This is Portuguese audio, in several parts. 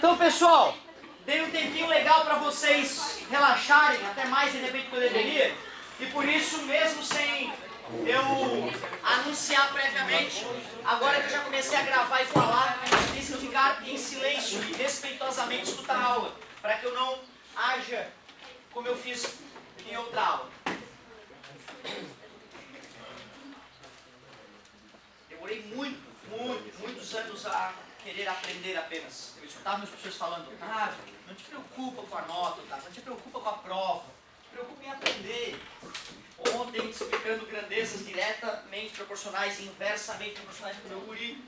Então, pessoal, dei um tempinho legal para vocês relaxarem, até mais de repente que eu deveria. E por isso, mesmo sem eu anunciar previamente, agora que eu já comecei a gravar e falar, preciso ficar em silêncio e respeitosamente escutar a aula, para que eu não haja como eu fiz em outra aula. Demorei muitos anos a querer aprender apenas. Eu escutava meus professores falando, Otávio, não te preocupa com a nota, Otávio, não te preocupa com a prova, te preocupa em aprender. Ontem, explicando grandezas diretamente proporcionais e inversamente proporcionais para o meu guri,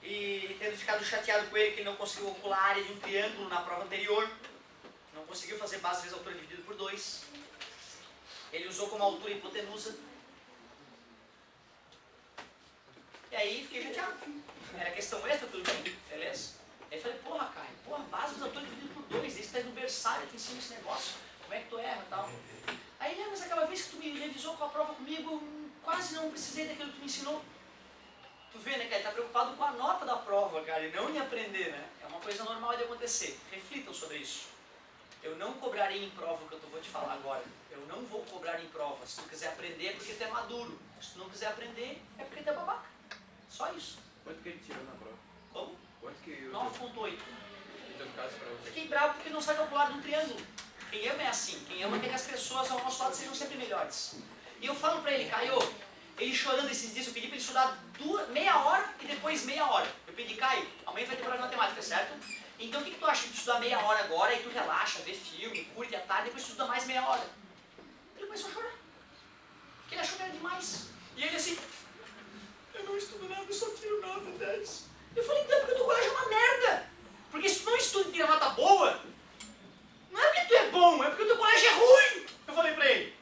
e tendo ficado chateado com ele que ele não conseguiu calcular a área de um triângulo na prova anterior, não conseguiu fazer base vezes altura dividido por 2, ele usou como altura a hipotenusa, e aí fiquei chateado. Era questão extra, tudo bem, beleza? Aí falei, porra, Caio, base vezes altura dividido por 2, esse tá no berçário aqui em cima desse negócio, como é que tu erra e tal? Aí, mas aquela vez que tu me revisou com a prova comigo, eu quase não precisei daquilo que tu me ensinou. Tu vê, né, cara, ele tá preocupado com a nota da prova, cara, e não em aprender, né? É uma coisa normal de acontecer. Reflitam sobre isso. Eu não cobrarei em prova o que eu vou te falar agora. Eu não vou cobrar em prova. Se tu quiser aprender é porque tu é maduro. Se tu não quiser aprender é porque tu é babaca. Só isso. Quanto que ele tirou na prova? Como? Quanto que eu... 9,8. Então, fiquei bravo porque não sabe calcular de um triângulo. Quem ama é assim. Quem ama quer que as pessoas ao nosso lado sejam sempre melhores. E eu falo pra ele, Caio, ele chorando esses dias, eu pedi pra ele estudar meia hora e depois meia hora. Eu pedi, Caio, amanhã vai ter prova de matemática, certo? Então o que tu acha de tu estudar meia hora agora e tu relaxa, vê filme, curte a tarde, depois tu estuda mais meia hora? Ele começou a chorar. Porque ele achou que era demais. E ele assim, eu não estudo nada, eu só tiro 9 e 10. Eu falei, então, porque o teu colégio é uma merda. Porque se tu não estuda e tira nota boa, não é porque tu é bom, é porque o teu colégio é ruim. Eu falei pra ele.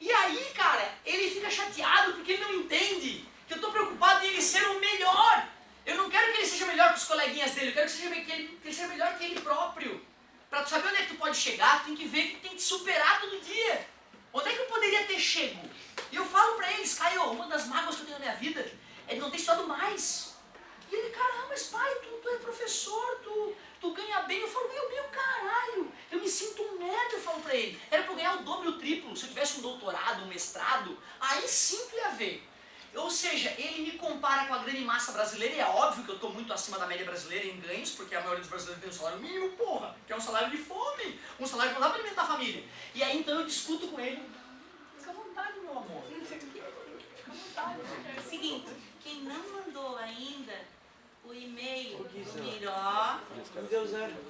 E aí, cara, ele fica chateado porque ele não entende que eu tô preocupado em ele ser o melhor. Eu não quero que ele seja melhor que os coleguinhas dele, eu quero que ele seja melhor que ele próprio. Pra tu saber onde é que tu pode chegar, tu tem que ver que tu tem que te superar todo dia. Onde é que eu poderia ter chego? E eu falo pra eles, Caio, uma das mágoas que eu tenho na minha vida é de não ter estudado mais. E ele, caramba, mas pai, tu é professor, tu ganha bem. Eu falo, meu caralho, eu me sinto um merda, eu falo pra ele. Era pra eu ganhar o dobro e o triplo. Se eu tivesse um doutorado, um mestrado, aí sim tu ia ver. Ou seja, ele me compara com a grande massa brasileira, e é óbvio que eu estou muito acima da média brasileira em ganhos, porque a maioria dos brasileiros tem um salário mínimo, porra, que é um salário de fome, um salário que não dá para alimentar a família. E aí então eu discuto com ele. Fica à vontade, meu amor. Fica à vontade. Seguinte, quem não mandou ainda o e-mail do Miró,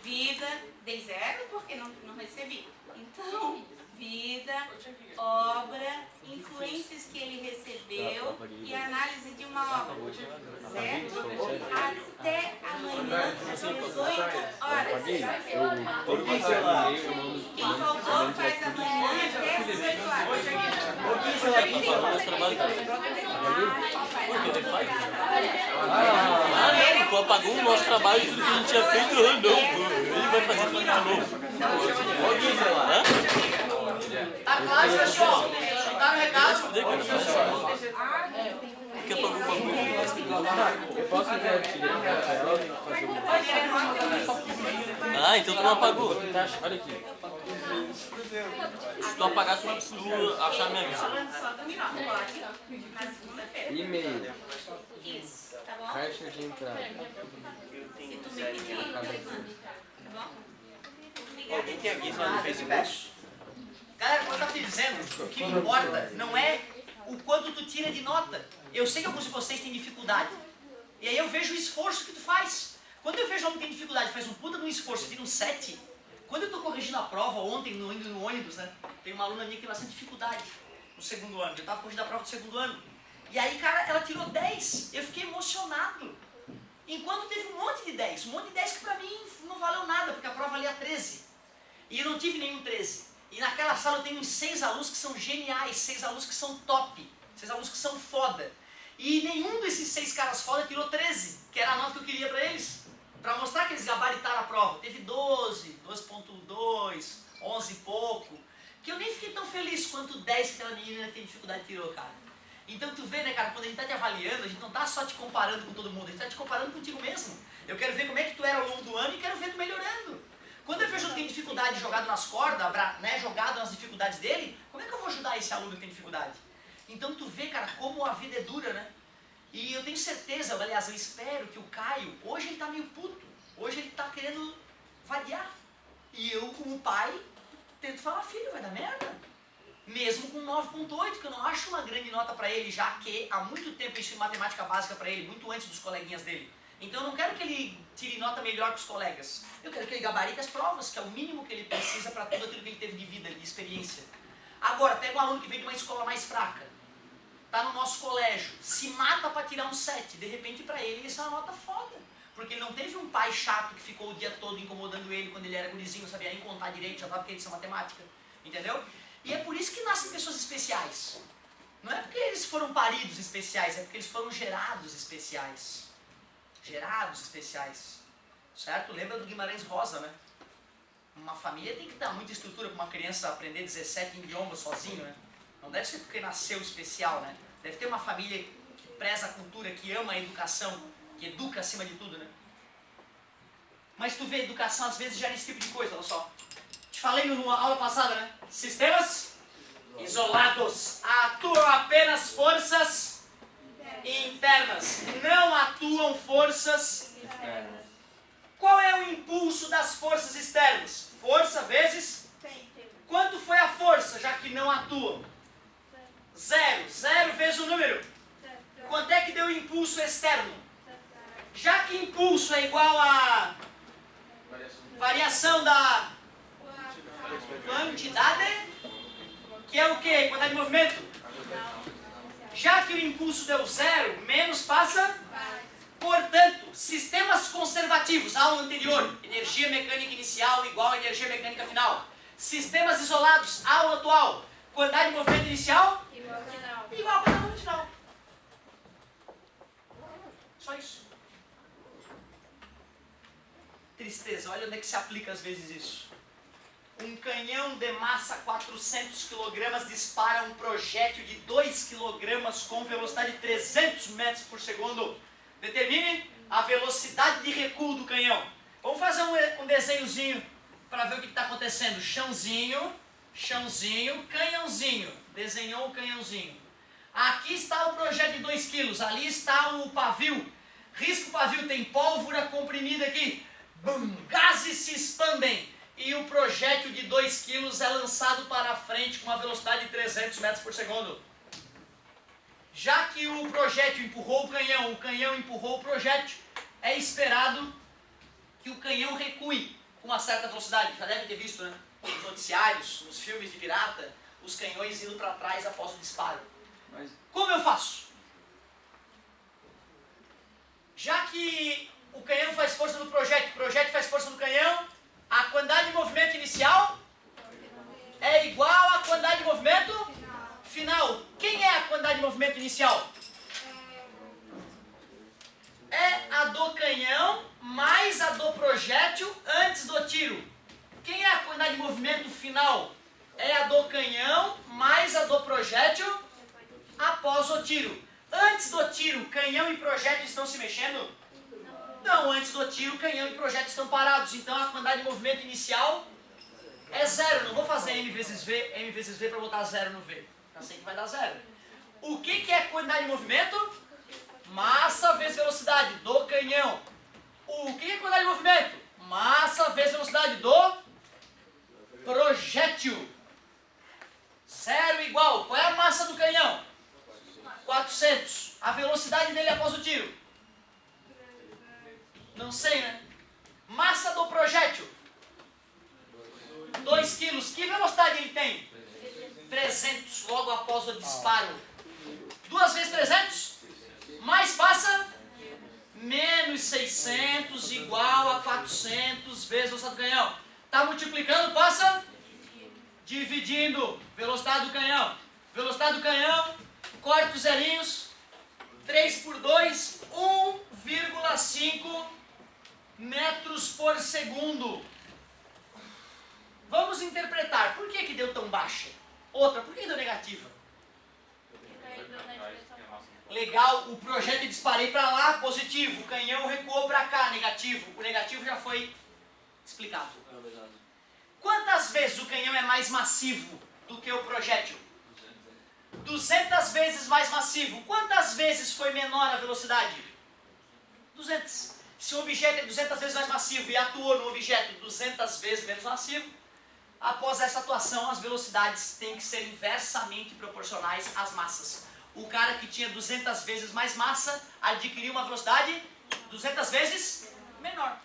vida, dei 0 porque não recebi. Então, vida, obra, influências que ele recebeu e análise de uma obra. Certo? Até amanhã, às 18 horas. Quem faltou faz amanhã até às 18 horas. Tu apagou o nosso trabalho e tudo que a gente tinha feito, não. Ele vai fazer tudo de novo. Tá claro, pessoal? Tá no recado? Porque apagou o bagulho. Eu posso ver aqui Ah, então tu não apagou. Olha aqui. Se tu apagar, tu achar minha vista. Só do Miró, pode? Na segunda-feira. E-mail. Isso, tá bom? Caixa de entrada. Se tu me pedir, eu mando. Tá bom? Obrigada. Quem tem aqui lá no Facebook? Galera, como eu estava te dizendo, o que me importa não é o quanto tu tira de nota. Eu sei que alguns de vocês têm dificuldade. E aí eu vejo o esforço que tu faz. Quando eu vejo alguém que tem dificuldade, faz um puta de um esforço, tira um 7. Quando eu estou corrigindo a prova ontem, indo no ônibus, né? Tem uma aluna minha que tem bastante dificuldade no segundo ano. Eu estava corrigindo a prova do segundo ano. E aí, cara, ela tirou 10. Eu fiquei emocionado. Enquanto teve um monte de 10. Um monte de 10 que pra mim não valeu nada, porque a prova valia 13. E eu não tive nenhum 13. E naquela sala eu tenho uns 6 alunos que são geniais, 6 alunos que são top, 6 alunos que são foda. E nenhum desses 6 caras foda tirou 13, que era a nota que eu queria pra eles. Pra mostrar que eles gabaritaram a prova. Teve 12, 12.2, 11 e pouco. Que eu nem fiquei tão feliz quanto 10 que aquela menina que tem dificuldade tirou, cara. Então tu vê, né, cara, quando a gente tá te avaliando, a gente não tá só te comparando com todo mundo, a gente tá te comparando contigo mesmo. Eu quero ver como é que tu era ao longo do ano e quero ver tu melhorando. Quando eu vejo que tem dificuldade jogado nas cordas, né, jogado nas dificuldades dele, como é que eu vou ajudar esse aluno que tem dificuldade? Então tu vê, cara, como a vida é dura, né? E eu tenho certeza, aliás, eu espero que o Caio, hoje ele tá meio puto, hoje ele tá querendo vadiar. E eu, como pai, tento falar, filho, vai dar merda. Mesmo com 9.8, que eu não acho uma grande nota para ele, já que há muito tempo eu ensino matemática básica para ele, muito antes dos coleguinhas dele. Então eu não quero que ele tire nota melhor que os colegas. Eu quero que ele gabarite as provas, que é o mínimo que ele precisa para tudo aquilo que ele teve de vida, de experiência. Agora, pega um aluno que vem de uma escola mais fraca, tá no nosso colégio, se mata para tirar um 7, de repente para ele isso é uma nota foda. Porque ele não teve um pai chato que ficou o dia todo incomodando ele quando ele era gurizinho, não sabia nem contar direito, já estava querendo ser matemática. Entendeu? E é por isso que nascem pessoas especiais. Não é porque eles foram paridos especiais, é porque eles foram gerados especiais. Gerados especiais. Certo? Lembra do Guimarães Rosa, né? Uma família tem que dar muita estrutura para uma criança aprender 17 idiomas sozinho, né? Não deve ser porque nasceu especial, né? Deve ter uma família que preza a cultura, que ama a educação, que educa acima de tudo, né? Mas tu vê, educação às vezes gera esse tipo de coisa, olha só. Te falei numa aula passada, né? Sistemas isolados atuam apenas forças internas, não atuam forças externas. Qual é o impulso das forças externas? Força vezes... Quanto foi a força, já que não atuam? 0. 0 vezes o número. Quanto é que deu o impulso externo? Já que impulso é igual a variação da quantidade, que é o quê? Quantidade de movimento. Já que o impulso deu 0, menos passa. Portanto, sistemas conservativos, aula anterior, energia mecânica inicial igual a energia mecânica final. Sistemas isolados, aula atual, quantidade de movimento inicial igual a quantidade de movimento final. Só isso. Tristeza, olha onde é que se aplica às vezes isso. Um canhão de massa 400 kg dispara um projétil de 2 kg com velocidade de 300 metros por segundo. Determine a velocidade de recuo do canhão. Vamos fazer um desenhozinho para ver o que está acontecendo. Chãozinho, chãozinho, canhãozinho. Desenhou o canhãozinho. Aqui está o projétil de 2 kg. Ali está o pavio. Risca o pavio, tem pólvora comprimida aqui. Bum, gases se expandem. E o projétil de 2 kg é lançado para a frente com uma velocidade de 300 metros por segundo. Já que o projétil empurrou o canhão empurrou o projétil, é esperado que o canhão recue com uma certa velocidade. Já deve ter visto, né? Nos noticiários, nos filmes de pirata, os canhões indo para trás após o disparo. Mas como eu faço? Já que o canhão faz força no projétil, o projétil faz força no canhão, a quantidade de movimento inicial é igual à quantidade de movimento final. Quem é a quantidade de movimento inicial? É a do canhão mais a do projétil antes do tiro. Quem é a quantidade de movimento final? É a do canhão mais a do projétil após o tiro. Antes do tiro, canhão e projétil estão se mexendo? Não, antes do tiro, canhão e projétil estão parados. Então a quantidade de movimento inicial é 0. Não vou fazer M vezes V para botar 0 no V. Já sei que vai dar 0. O que é quantidade de movimento? Massa vezes velocidade do canhão. O que é quantidade de movimento? Massa vezes velocidade do projétil. 0 igual. Qual é a massa do canhão? 400. A velocidade dele após o tiro? Não sei, né? Massa do projétil? 2 quilos. Que velocidade ele tem? 300 logo após o disparo. 2 vezes 300? Mais passa? Menos 600 igual a 400 vezes a velocidade do canhão. Está multiplicando, passa? Dividindo. Velocidade do canhão. Velocidade do canhão, corta os zerinhos. 3 por 2, 1,5 metros por segundo. Vamos interpretar. Por que deu tão baixa? Outra, por que deu negativa? Legal, o projétil disparei para lá, positivo. O canhão recuou para cá, negativo. O negativo já foi explicado. Quantas vezes o canhão é mais massivo do que o projétil? 200 vezes mais massivo. Quantas vezes foi menor a velocidade? 200. Se o objeto é 200 vezes mais massivo e atuou no objeto 200 vezes menos massivo, após essa atuação as velocidades têm que ser inversamente proporcionais às massas. O cara que tinha 200 vezes mais massa adquiriu uma velocidade 200 vezes menor.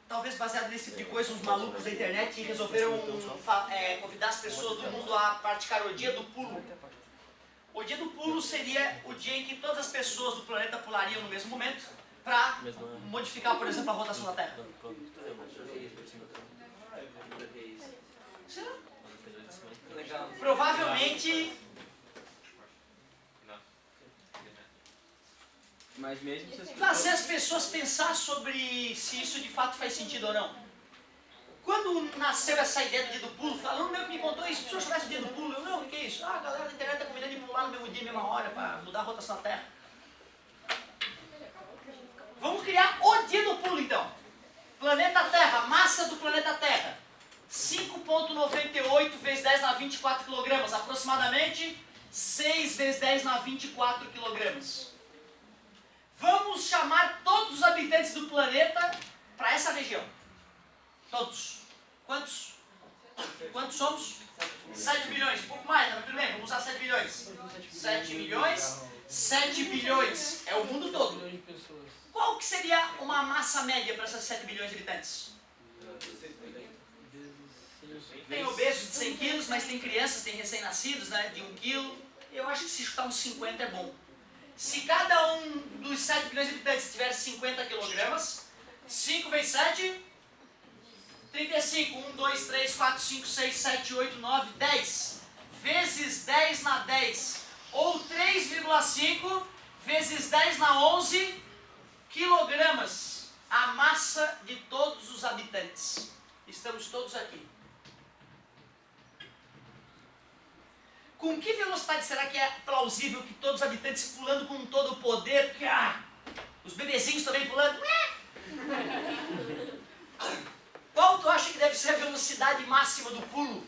Talvez baseado nesse tipo de coisa, uns malucos da internet resolveram convidar as pessoas do mundo a praticar o dia do pulo. O dia do pulo seria o dia em que todas as pessoas do planeta pulariam no mesmo momento para modificar, por exemplo, a rotação da Terra. Provavelmente... Mas mesmo se fazer as pessoas pensar sobre se isso de fato faz sentido ou não. Quando nasceu essa ideia do dia do pulo, falando meu que me contou isso, se eu soubesse o dia do pulo, eu não, o que é isso? Ah, a galera da internet está combinando de pular no mesmo dia, mesma hora, para mudar a rotação da Terra. Vamos criar o dia do pulo então. Planeta Terra, massa do planeta Terra. 5,98 vezes 10 na 24 kg, aproximadamente 6 vezes 10 na 24 kg. Vamos chamar todos os habitantes do planeta para essa região. Todos. Quantos? Quantos somos? 7 bilhões. Um pouco mais, mas tudo bem, vamos usar 7 bilhões. 7 milhões. 7 bilhões é o mundo todo. Qual que seria uma massa média para essas 7 bilhões de habitantes? Tem obesos de 100 quilos, mas tem crianças, tem recém-nascidos, né, de 1 quilo. Eu acho que se chutar uns 50 é bom. Se cada um dos 7 bilhões de habitantes tiver 50 quilogramas, 5 vezes 7, 35. 1, 2, 3, 4, 5, 6, 7, 8, 9, 10. Vezes 10 na 10. Ou 3,5 vezes 10 na 11 quilogramas. A massa de todos os habitantes. Estamos todos aqui. Com que velocidade será que é plausível que todos os habitantes pulando com todo o poder? Os bebezinhos também pulando? Qual tu acha que deve ser a velocidade máxima do pulo?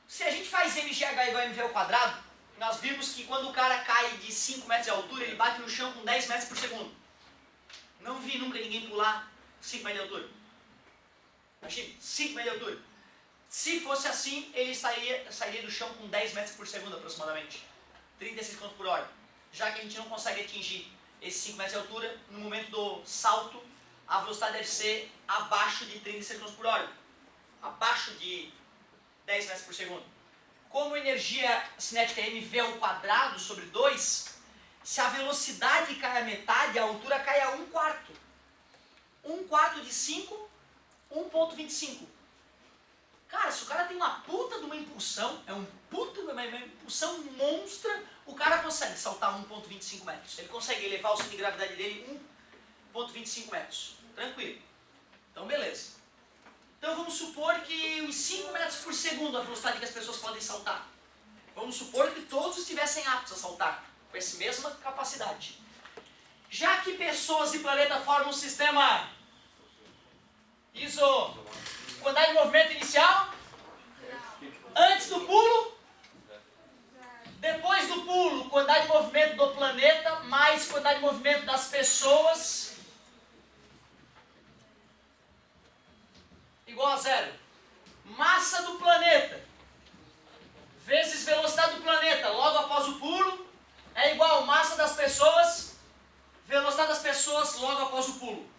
Se a gente faz mgh igual a mv ao quadrado, nós vimos que quando o cara cai de 5 metros de altura, ele bate no chão com 10 metros por segundo. Não vi nunca ninguém pular 5 metros de altura. Imagina, 5 metros de altura. Se fosse assim, ele sairia do chão com 10 metros por segundo aproximadamente. 36 km por hora. Já que a gente não consegue atingir esses 5 metros de altura, no momento do salto, a velocidade deve ser abaixo de 36 km por hora. Abaixo de 10 metros por segundo. Como energia cinética é mv ao quadrado sobre 2, se a velocidade cai a metade, a altura cai a 1/4. 1/4 de 5, 1,25. Cara, se o cara tem uma puta de uma impulsão, uma impulsão monstra, o cara consegue saltar 1,25 metros. Ele consegue elevar o centro de gravidade dele 1,25 metros. Tranquilo. Então, beleza. Então, vamos supor que uns 5 metros por segundo a velocidade que as pessoas podem saltar. Vamos supor que todos estivessem aptos a saltar, com essa mesma capacidade. Já que pessoas e planeta formam um sistema ISO, quantidade de movimento inicial, antes do pulo, depois do pulo, quantidade de movimento do planeta, mais quantidade de movimento das pessoas, igual a 0. Massa do planeta, vezes velocidade do planeta, logo após o pulo, é igual a massa das pessoas, velocidade das pessoas, logo após o pulo.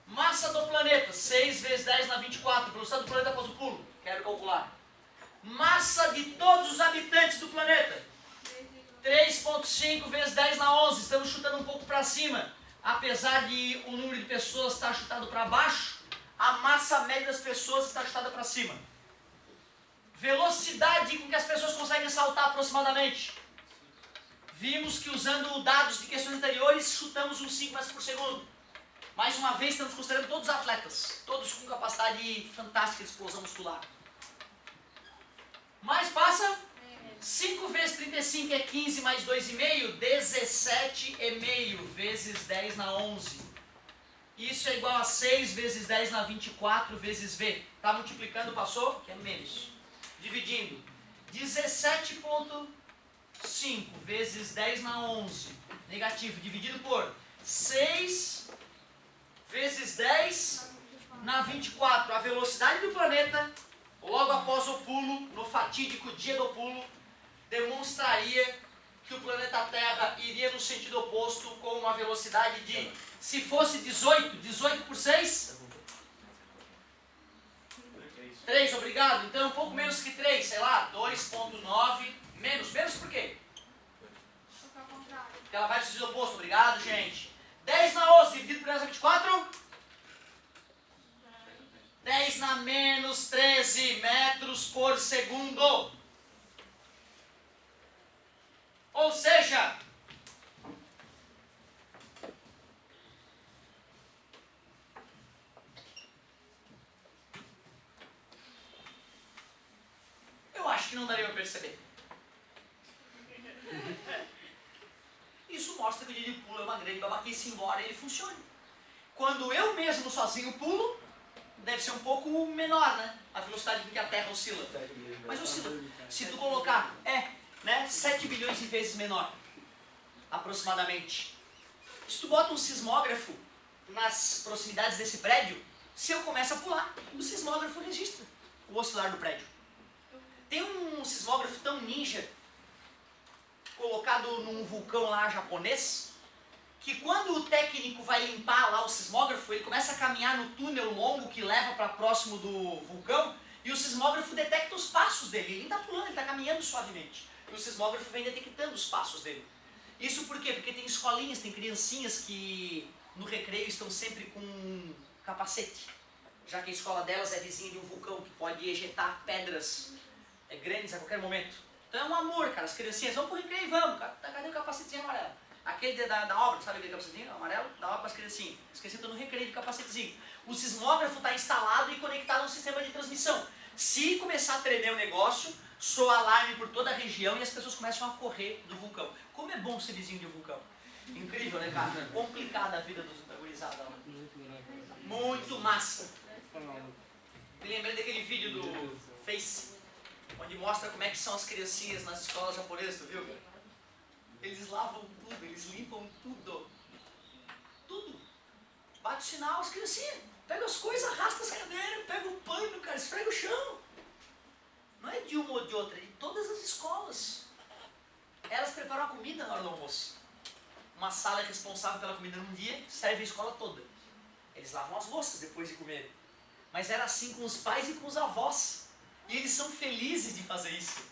Massa do planeta, 6 vezes 10 na 24, velocidade do planeta após o pulo, quero calcular. Massa de todos os habitantes do planeta, 3,5 vezes 10 na 11, estamos chutando um pouco para cima. Apesar de o número de pessoas estar chutado para baixo, a massa média das pessoas está chutada para cima. Velocidade com que as pessoas conseguem saltar aproximadamente. Vimos que usando dados de questões anteriores, chutamos uns 5 metros por segundo. Mais uma vez, estamos considerando todos os atletas, todos com capacidade fantástica de explosão muscular. Mais passa? 5 vezes 35 é 15 mais 2,5, 17,5 vezes 10 na 11. Isso é igual a 6 vezes 10 na 24 vezes V. Tá multiplicando, passou? Que é menos. Dividindo. 17,5 vezes 10 na 11. Negativo. Dividido por 6 vezes 10 na 24. A velocidade do planeta, logo após o pulo, no fatídico dia do pulo, demonstraria que o planeta Terra iria no sentido oposto com uma velocidade de, se fosse 18 por 6? 3, obrigado. Então um pouco menos que 3, sei lá, 2,9. Menos por quê? Porque ela vai no sentido oposto, obrigado, gente. 10 na 11 dividido por 10 na 24? 10 na menos 13 metros por segundo. Ou seja, eu acho que não daria para perceber. Isso mostra que o dia de pulo é uma grande babaquice, embora ele funcione. Quando eu mesmo sozinho pulo, deve ser um pouco menor, né? A velocidade com que a Terra oscila. Mas oscila. Se tu colocar, 7 bilhões de vezes menor, aproximadamente. Se tu bota um sismógrafo nas proximidades desse prédio, se eu começo a pular, o sismógrafo registra o oscilar do prédio. Tem um sismógrafo tão ninja, colocado num vulcão lá japonês, que quando o técnico vai limpar lá o sismógrafo, ele começa a caminhar no túnel longo que leva para próximo do vulcão, e o sismógrafo detecta os passos dele. Ele está pulando, ele está caminhando suavemente. E o sismógrafo vem detectando os passos dele. Isso por quê? Porque tem escolinhas, tem criancinhas que no recreio estão sempre com capacete, já que a escola delas é vizinha de um vulcão que pode ejetar pedras grandes a qualquer momento. Então é um amor, cara. As criancinhas vão pro recreio e vamos. Cadê o capacetezinho amarelo? Aquele da obra, sabe aquele capacetezinho amarelo? Da obra para as criancinhas. As criancinhas estão no recreio de capacetezinho. O sismógrafo está instalado e conectado a um sistema de transmissão. Se começar a tremer o negócio, soa alarme por toda a região e as pessoas começam a correr do vulcão. Como é bom ser vizinho de um vulcão. Incrível, né, cara? Complicada a vida dos gurizados. Muito massa. Me lembrei daquele vídeo do Face, onde mostra como é que são as criancinhas nas escolas japonesas, tu viu? Eles lavam tudo, eles limpam tudo. Tudo. Bate o sinal, as criancinhas pegam as coisas, arrasta as cadeiras, pega o pano, cara, esfrega o chão. Não é de uma ou de outra, é de todas as escolas. Elas preparam a comida na hora do almoço. Uma sala é responsável pela comida num dia, serve a escola toda. Eles lavam as louças depois de comer. Mas era assim com os pais e com os avós. E eles são felizes de fazer isso.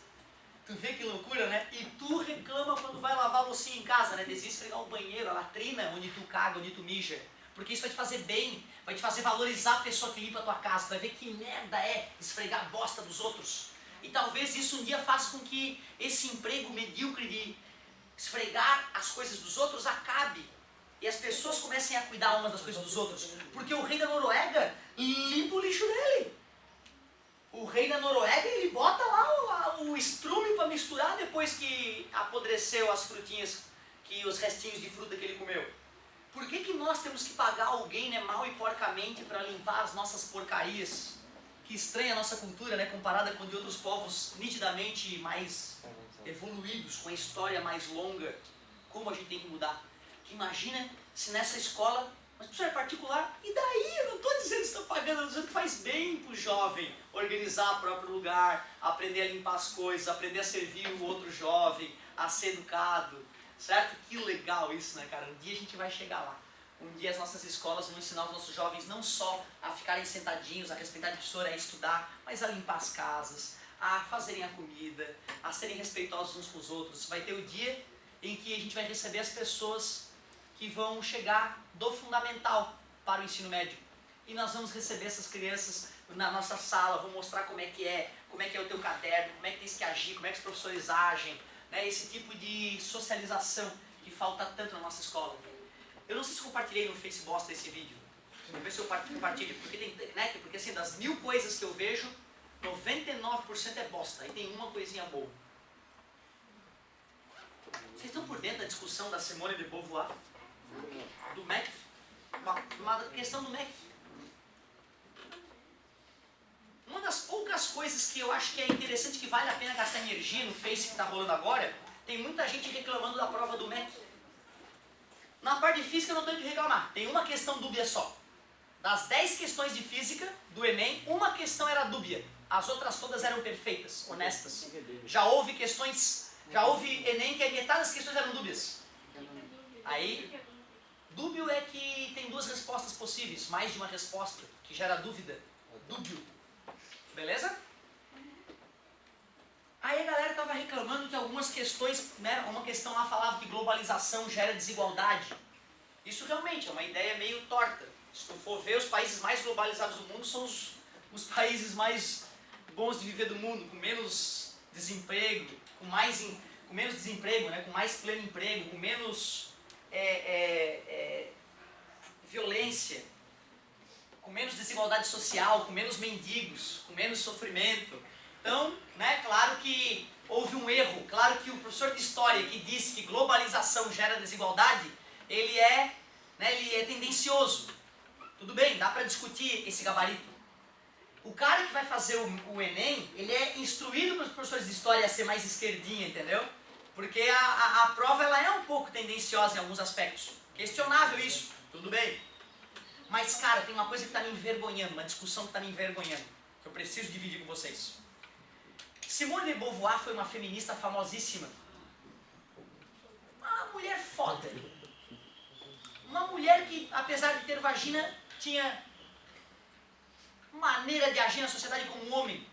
Tu vê que loucura, né? E tu reclama quando vai lavar a loucinha em casa, né? Desiste esfregar o banheiro, a latrina, onde tu caga, onde tu mija. Porque isso vai te fazer bem, vai te fazer valorizar a pessoa que limpa a tua casa. Tu vai ver que merda é esfregar a bosta dos outros. E talvez isso um dia faça com que esse emprego medíocre de esfregar as coisas dos outros acabe. E as pessoas comecem a cuidar umas das coisas dos outros. Porque o rei da Noruega limpa o lixo dele. O rei da Noruega, ele bota lá o estrume para misturar depois que apodreceu as frutinhas, os restinhos de fruta que ele comeu. Por que nós temos que pagar alguém, né, mal e porcamente para limpar as nossas porcarias? Que estranha a nossa cultura, né, comparada com de outros povos nitidamente mais evoluídos, com a história mais longa. Como a gente tem que mudar. Que imagina se nessa escola, mas professor é particular, e daí? Eu não estou dizendo que estão pagando, eu estou dizendo que faz bem para o jovem organizar o próprio lugar, aprender a limpar as coisas, aprender a servir o outro jovem, a ser educado, certo? Que legal isso, né, cara? Um dia a gente vai chegar lá. Um dia as nossas escolas vão ensinar os nossos jovens não só a ficarem sentadinhos, a respeitar a professora, a estudar, mas a limpar as casas, a fazerem a comida, a serem respeitosos uns com os outros. Vai ter o dia em que a gente vai receber as pessoas que vão chegar do fundamental para o ensino médio. E nós vamos receber essas crianças na nossa sala, vamos mostrar como é que é o teu caderno, como é que tem que agir, como é que os professores agem, né? Esse tipo de socialização que falta tanto na nossa escola. Eu não sei se compartilhei no Facebook esse vídeo. Vou ver se eu compartilho, porque assim, das 1000 coisas que eu vejo, 99% é bosta. Aí tem uma coisinha boa. Vocês estão por dentro da discussão da Simone de Beauvoir? Do MEC? Uma questão do MEC. Uma das poucas coisas que eu acho que é interessante, que vale a pena gastar energia no Face que está rolando agora, tem muita gente reclamando da prova do MEC. Na parte de física eu não tenho que reclamar. Tem uma questão dúbia só. Das 10 questões de física do Enem, uma questão era dúbia. As outras todas eram perfeitas, honestas. Já houve Enem que a metade das questões eram dúbias. Aí, dúbio é que tem duas respostas possíveis, mais de uma resposta, que gera dúvida. Dúbio. Beleza? Aí a galera estava reclamando que algumas questões, né, uma questão lá falava que globalização gera desigualdade. Isso realmente é uma ideia meio torta. Se tu for ver, os países mais globalizados do mundo são os países mais bons de viver do mundo, com menos desemprego, com menos desemprego, né, com mais pleno emprego, com menos violência, com menos desigualdade social, com menos mendigos, com menos sofrimento. Então, né, claro que houve um erro, claro que o professor de história que disse que globalização gera desigualdade, ele é tendencioso. Tudo bem, dá para discutir esse gabarito. O cara que vai fazer o Enem, ele é instruído pelos professores de história a ser mais esquerdinha, entendeu? Porque a prova ela é um pouco tendenciosa em alguns aspectos. Questionável isso, tudo bem. Mas, cara, tem uma coisa que está me envergonhando, uma discussão que está me envergonhando, que eu preciso dividir com vocês. Simone de Beauvoir foi uma feminista famosíssima. Uma mulher foda. Uma mulher que, apesar de ter vagina, tinha maneira de agir na sociedade como um homem.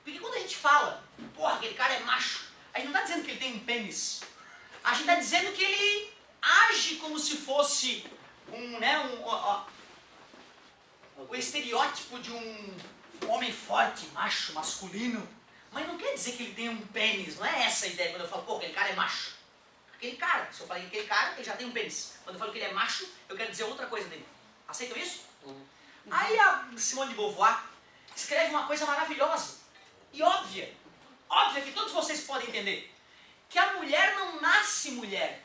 Porque quando a gente fala, porra, aquele cara é macho, a gente não está dizendo que ele tem um pênis. A gente está dizendo que ele age como se fosse o estereótipo de um homem forte, macho, masculino. Mas não quer dizer que ele tem um pênis, não é essa a ideia quando eu falo, pô, aquele cara é macho. Aquele cara, se eu falei aquele cara, ele já tem um pênis. Quando eu falo que ele é macho, eu quero dizer outra coisa dele. Aceitam isso? Aí a Simone de Beauvoir escreve uma coisa maravilhosa e óbvia que todos vocês podem entender, que a mulher não nasce mulher,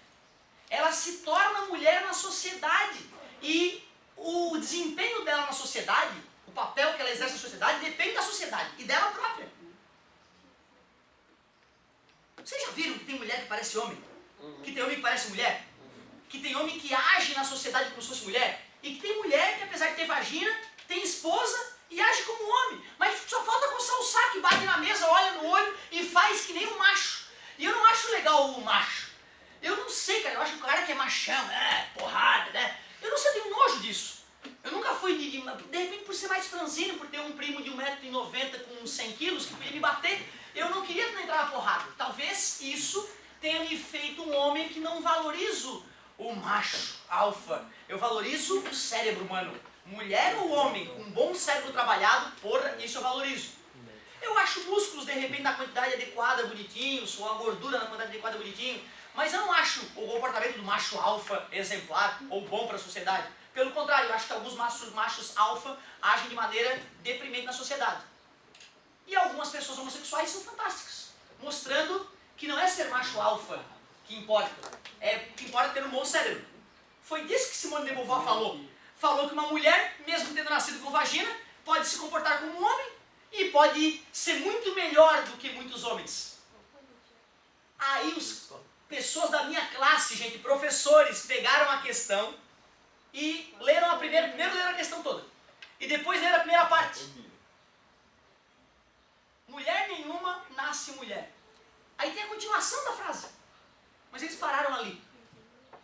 ela se torna mulher na sociedade e o desempenho dela na sociedade, o papel que ela exerce na sociedade depende da sociedade e dela própria. Vocês já viram que tem mulher que parece homem? Que tem homem que parece mulher? Que tem homem que age na sociedade como se fosse mulher? E que tem mulher que, apesar de ter vagina, tem esposa e age como homem. Mas só falta coçar o saco e bate na mesa, olha no olho e faz que nem um macho. E eu não acho legal o macho. Eu não sei, cara. Eu acho que o cara que é machão, porrada, né? Eu não sei, eu tenho nojo disso. Eu nunca fui de repente, por ser mais franzino, por ter um primo de 1,90 m com 100 kg que podia me bater, eu não queria entrar na porrada. Talvez isso tenha me feito um homem que não valorizo o macho alfa. Eu valorizo o cérebro humano. Mulher ou homem com um bom cérebro trabalhado, porra, isso eu valorizo. Eu acho músculos, de repente, na quantidade adequada, bonitinhos, ou a gordura na quantidade adequada, bonitinho, mas eu não acho o comportamento do macho alfa exemplar ou bom para a sociedade. Pelo contrário, eu acho que alguns machos alfa agem de maneira deprimente na sociedade. E algumas pessoas homossexuais são fantásticas, mostrando que não é ser macho alfa que importa, o que importa é ter um bom cérebro. Foi disso que Simone de Beauvoir falou. Falou que uma mulher, mesmo tendo nascido com vagina, pode se comportar como um homem e pode ser muito melhor do que muitos homens. Aí pessoas da minha classe, gente, professores, pegaram a questão e leram primeiro leram a questão toda. E depois leram a primeira parte. Mulher nenhuma nasce mulher. Aí tem a continuação da frase. Mas eles pararam ali.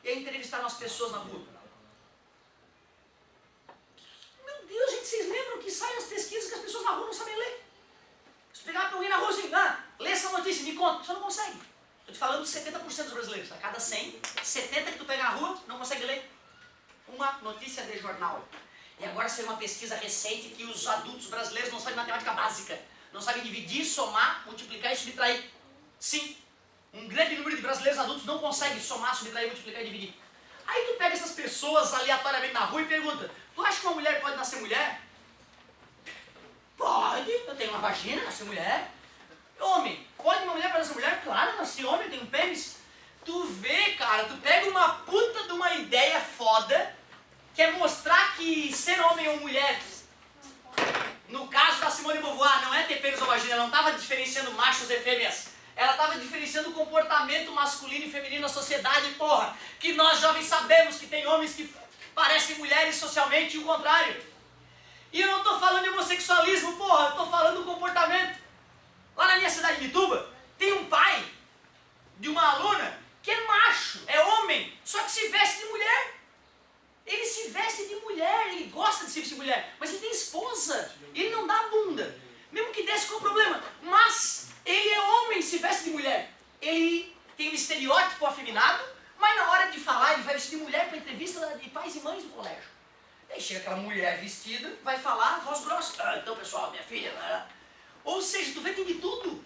E aí entrevistaram as pessoas na rua. Meu Deus, gente, vocês lembram que saem as pesquisas que as pessoas na rua não sabem ler? Se pegar para alguém na rua assim, lê essa notícia, me conta. Você não consegue. Estou te falando de 70% dos brasileiros. A cada 100, 70 que tu pega na rua não consegue ler uma notícia de jornal. E agora saiu uma pesquisa recente que os adultos brasileiros não sabem matemática básica. Não sabem dividir, somar, multiplicar e subtrair. Sim, um grande número de brasileiros adultos não consegue somar, subtrair, multiplicar e dividir. Aí tu pega essas pessoas aleatoriamente na rua e pergunta, tu acha que uma mulher pode nascer mulher? Pode, eu tenho uma vagina, nasci mulher. Homem, pode uma mulher parecer mulher? Claro, nasci homem, eu tenho um pênis. Tu vê, cara, tu pega uma puta de uma ideia foda, que é mostrar que ser homem ou mulher, no caso da Simone de Beauvoir, não é ter pênis ou vagina, ela não estava diferenciando machos e fêmeas. Ela estava diferenciando o comportamento masculino e feminino na sociedade, porra. Que nós jovens sabemos que tem homens que parecem mulheres socialmente e o contrário. E eu não estou falando de homossexualismo, porra, eu estou falando do comportamento. Lá na minha cidade de Bituba, tem um pai de uma aluna que é macho, é homem, só que se veste de mulher. Ele se veste de mulher, ele gosta de se vestir de mulher, mas ele tem esposa, ele não dá bunda. Mesmo que desse, qual o problema? Mas ele é homem, se veste de mulher. Ele tem um estereótipo afeminado, mas na hora de falar, ele vai vestir de mulher para entrevista de pais e mães do colégio. Aí chega aquela mulher vestida, vai falar, voz grossa. Ah, então pessoal, minha filha... Ou seja, tu vê, tem de tudo.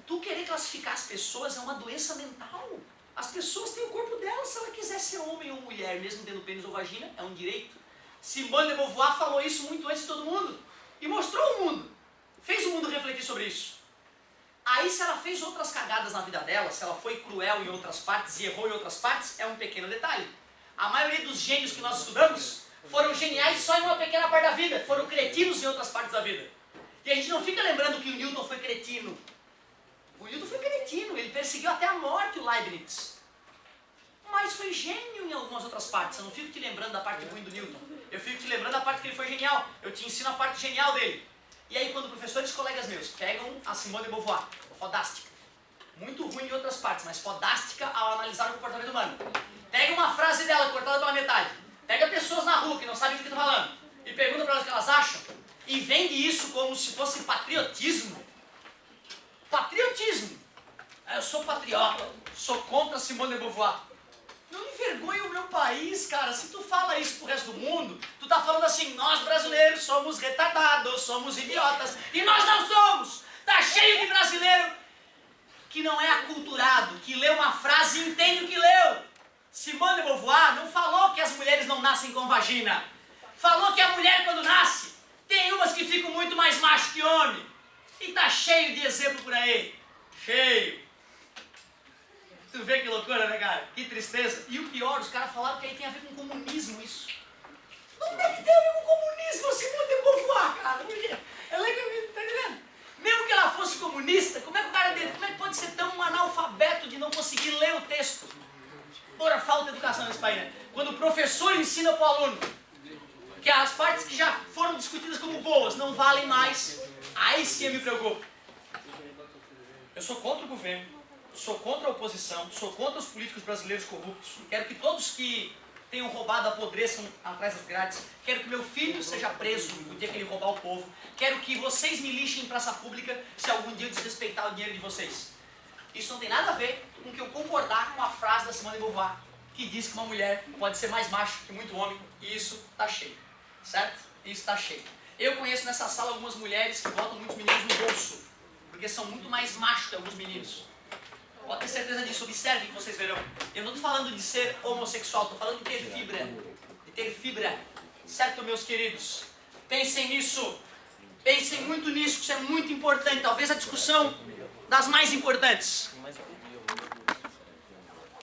Tu querer classificar as pessoas é uma doença mental. As pessoas têm o corpo delas, se ela quiser ser homem ou mulher, mesmo tendo pênis ou vagina, é um direito. Simone de Beauvoir falou isso muito antes de todo mundo. E mostrou o mundo. Fez o mundo refletir sobre isso. Aí se ela fez outras cagadas na vida dela, se ela foi cruel em outras partes e errou em outras partes, é um pequeno detalhe. A maioria dos gênios que nós estudamos foram geniais só em uma pequena parte da vida, foram cretinos em outras partes da vida. E a gente não fica lembrando que o Newton foi cretino. O Newton foi cretino, ele perseguiu até a morte o Leibniz. Mas foi gênio em algumas outras partes. Eu não fico te lembrando da parte ruim do Newton. Eu fico te lembrando da parte que ele foi genial. Eu te ensino a parte genial dele. E aí quando professores e colegas meus pegam a Simone de Beauvoir, fodástica, muito ruim em outras partes, mas fodástica ao analisar o comportamento humano. Pega uma frase dela cortada pela metade. Pega pessoas na rua que não sabem do que eu estou falando e pergunta para elas o que elas acham. E vende isso como se fosse patriotismo. Patriotismo. Eu sou patriota, sou contra Simone de Beauvoir. Não envergonha o meu país, cara. Se tu fala isso pro resto do mundo, tu tá falando assim, nós brasileiros somos retardados, somos idiotas. E nós não somos. Tá cheio de brasileiro que não é aculturado, que lê uma frase e entende o que leu. Simone de Beauvoir não falou que as mulheres não nascem com vagina. Falou que a mulher quando nasce, tem umas que ficam muito mais macho que homem. E tá cheio de exemplo por aí. Cheio. Tu vê que loucura, né, cara? Que tristeza. E o pior, os caras falaram que aí tem a ver com comunismo isso. Não deve ter a ver com comunismo, Simone de Beauvoir, cara. Ela é, tá entendendo? Mesmo que ela fosse comunista, como é que o cara dele, como é que pode ser tão analfabeto de não conseguir ler o texto? Por a falta de educação nesse país, né? Quando o professor ensina pro aluno que as partes que já foram discutidas como boas não valem mais, aí sim eu me preocupo. Eu sou contra o governo, sou contra a oposição, sou contra os políticos brasileiros corruptos. Quero que todos que tenham roubado apodreçam atrás das grades. Quero que meu filho seja preso no dia que ele roubar o povo. Quero que vocês me lixem em praça pública se algum dia eu desrespeitar o dinheiro de vocês. Isso não tem nada a ver com que eu concordar com a frase da Simone de Beauvoir, que diz que uma mulher pode ser mais macho que muito homem, e isso tá cheio. Certo? Isso tá cheio. Eu conheço nessa sala algumas mulheres que botam muitos meninos no bolso, porque são muito mais machos que alguns meninos. Pode ter certeza disso, observem que vocês verão. Eu não estou falando de ser homossexual, estou falando de ter fibra. De ter fibra. Certo, meus queridos? Pensem nisso. Pensem muito nisso, que isso é muito importante. Talvez a discussão das mais importantes.